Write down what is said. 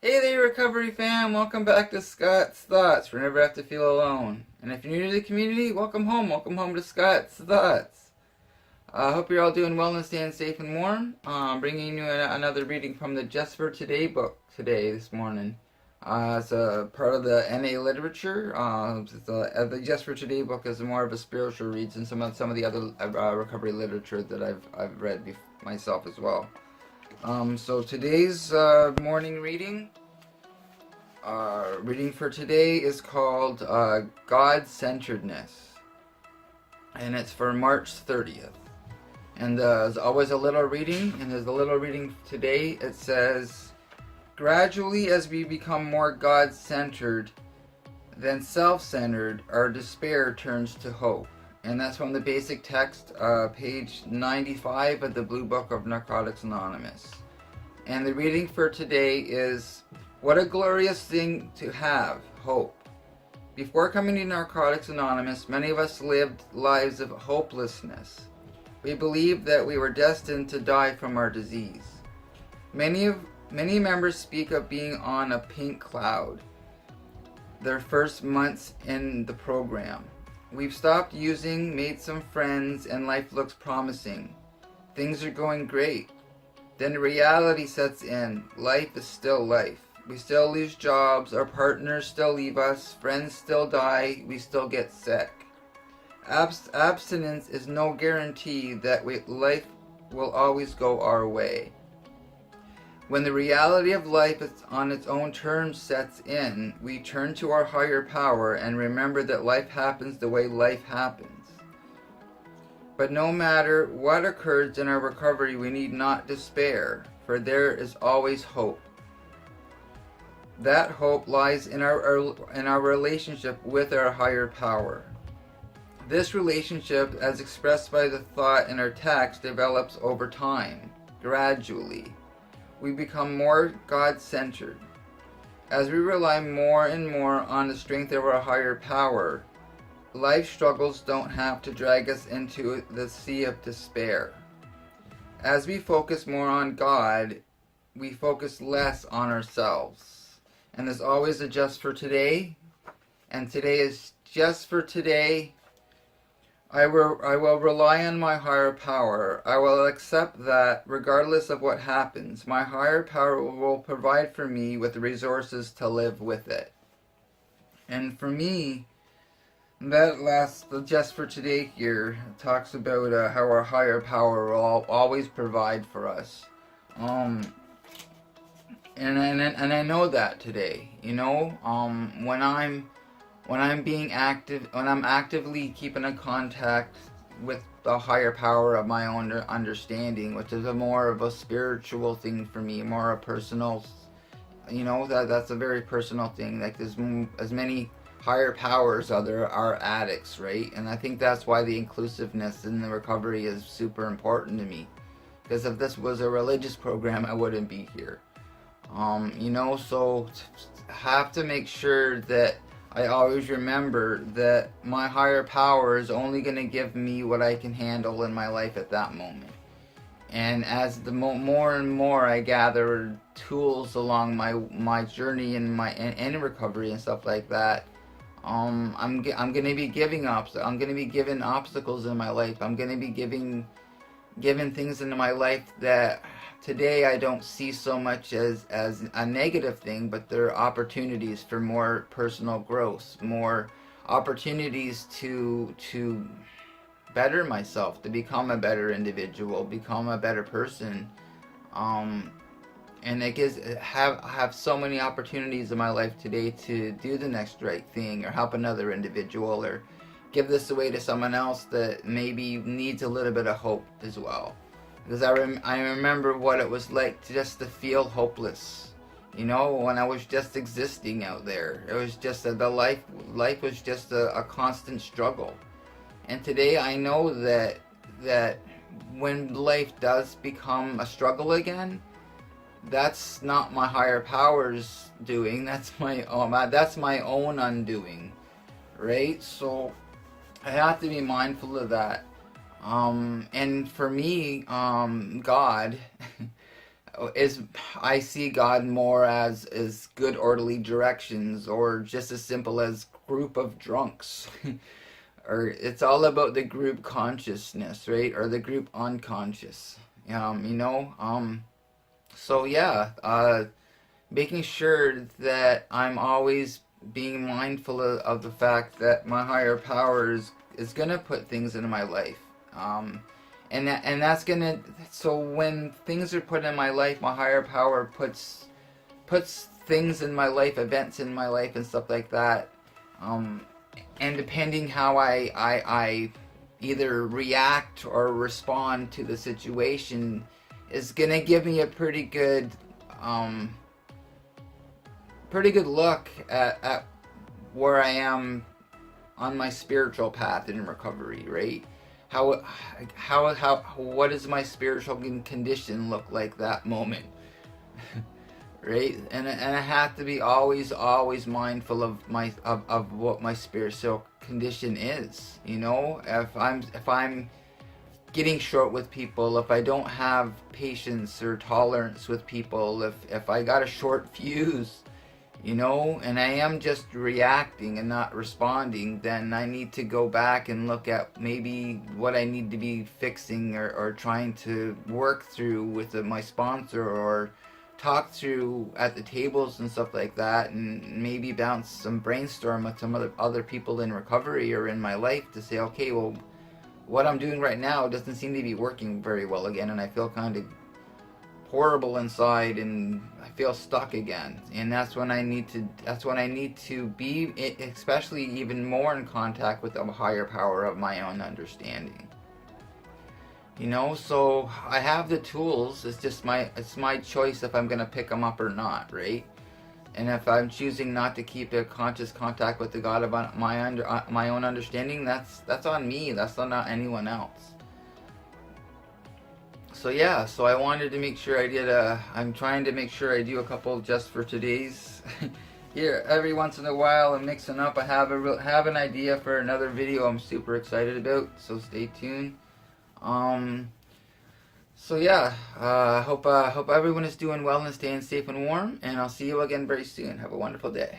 Hey there, Recovery fam! Welcome back to Scott's Thoughts. We never have to feel alone. And if you're new to the community, welcome home. Welcome home to Scott's Thoughts. I hope you're all doing well and staying safe and warm. Bringing you another reading from the Just for Today book this morning. It's a part of the NA literature. The Just for Today book is more of a spiritual read than some of the other recovery literature that I've read myself as well. So today's morning reading for today is called God-Centeredness, and it's for March 30th. And there's always a little reading, and there's a little reading today. It says, gradually as we become more God-centered than self-centered, our despair turns to hope. And that's from the basic text, page 95 of the Blue Book of Narcotics Anonymous. And the reading for today is, what a glorious thing to have, hope. Before coming to Narcotics Anonymous, many of us lived lives of hopelessness. We believed that we were destined to die from our disease. Many members speak of being on a pink cloud their first months in the program. We've stopped using, made some friends, and life looks promising. Things are going great. Then reality sets in. Life is still life. We still lose jobs, our partners still leave us, friends still die, we still get sick. Abstinence is no guarantee that life will always go our way. When the reality of life is on its own terms sets in, we turn to our higher power and remember that life happens the way life happens. But no matter what occurs in our recovery, we need not despair, for there is always hope. That hope lies in our relationship with our higher power. This relationship, as expressed by the thought in our text, develops over time, gradually. We become more God-centered. As we rely more and more on the strength of our higher power, life struggles don't have to drag us into the sea of despair. As we focus more on God, we focus less on ourselves. And there's always a just for today, and today is just for today. I will rely on my higher power. I will accept that regardless of what happens, my higher power will provide for me with the resources to live with it. And for me, that last, just for today here, talks about how our higher power will always provide for us. And I know that today, when I'm actively keeping in contact with the higher power of my own understanding, which is more of a spiritual thing for me, more a personal, that's a very personal thing. Like there's as many higher powers there are addicts, right? And I think that's why the inclusiveness in the recovery is super important to me. Because if this was a religious program, I wouldn't be here. So have to make sure that I always remember that my higher power is only going to give me what I can handle in my life at that moment. And as the more and more I gather tools along my journey in recovery and stuff like that, I'm going to be giving obstacles in my life. I'm going to be given things into my life that today I don't see so much as a negative thing, but there are opportunities for more personal growth, more opportunities to better myself, to become a better individual, become a better person. And have so many opportunities in my life today to do the next right thing, or help another individual, or give this away to someone else that maybe needs a little bit of hope as well. Because I remember what it was like just to feel hopeless, when I was just existing out there. It was just life was just a constant struggle. And today I know that when life does become a struggle again, that's not my higher power's doing. That's my own undoing, right? So I have to be mindful of that. And for me, God, is I see God more as good orderly directions, or just as simple as group of drunks. Or it's all about the group consciousness, right? Or the group unconscious. You know, so yeah, making sure that I'm always being mindful of the fact that my higher power is gonna put things into my life. And that's gonna, so when things are put in my life, my higher power puts things in my life, events in my life and stuff like that. Um, and depending how I either react or respond to the situation is gonna give me a um, pretty good look at where I am on my spiritual path in recovery, right? How what does my spiritual condition look like that moment? Right? And I have to be always mindful of what my spiritual condition is. You know, if I'm getting short with people, if I don't have patience or tolerance with people, if I got a short fuse, you know, and I am just reacting and not responding, then I need to go back and look at maybe what I need to be fixing, or trying to work through with my sponsor, or talk through at the tables and stuff like that, and maybe bounce some brainstorm with some other people in recovery or in my life to say, okay, well, what I'm doing right now doesn't seem to be working very well again, and I feel kind of horrible inside, and I feel stuck again. And that's when I need to be, especially even more in contact with the higher power of my own understanding. You know, so I have the tools. It's my choice if I'm gonna pick them up or not, right? And if I'm choosing not to keep a conscious contact with the God of my own understanding, that's on me. That's not anyone else. So yeah, so I wanted to make sure I'm trying to make sure I do a couple just for today's. Here, every once in a while I'm mixing up. I have an idea for another video I'm super excited about, so stay tuned. So yeah, hope everyone is doing well and staying safe and warm, and I'll see you again very soon. Have a wonderful day.